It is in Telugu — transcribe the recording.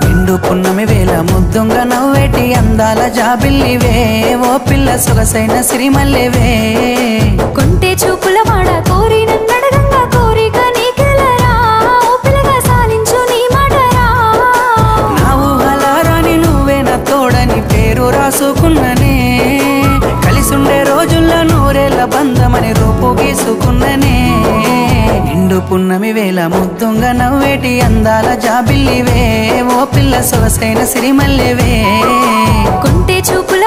నిండు పున్నమి వేళ ముద్దుంగ నవ్వేటి అందాల జాబిల్లివే ఓ పిల్ల సొగసైన సిరిమల్లెవే కొంటే చూపుల వాడ కోరి నన్నడగంగా కోరిక నీకెలరా ఓ పిల్లగా సాలించు నీ మాటరా నా ఊహలారాని నువ్వే నా తోడని పేరు రాసుకున్ననే కలిసుండే రోజుల్లో నూరేళ్ల బంధమని రూపు గీసుకున్ననే నిండు పున్నమి వేళ ముద్దుంగ నవ్వేటి అందాల జాబిల్లివే ఓ పిల్ల సొగసైన సిరిమల్లెవే కొంటే చూపుల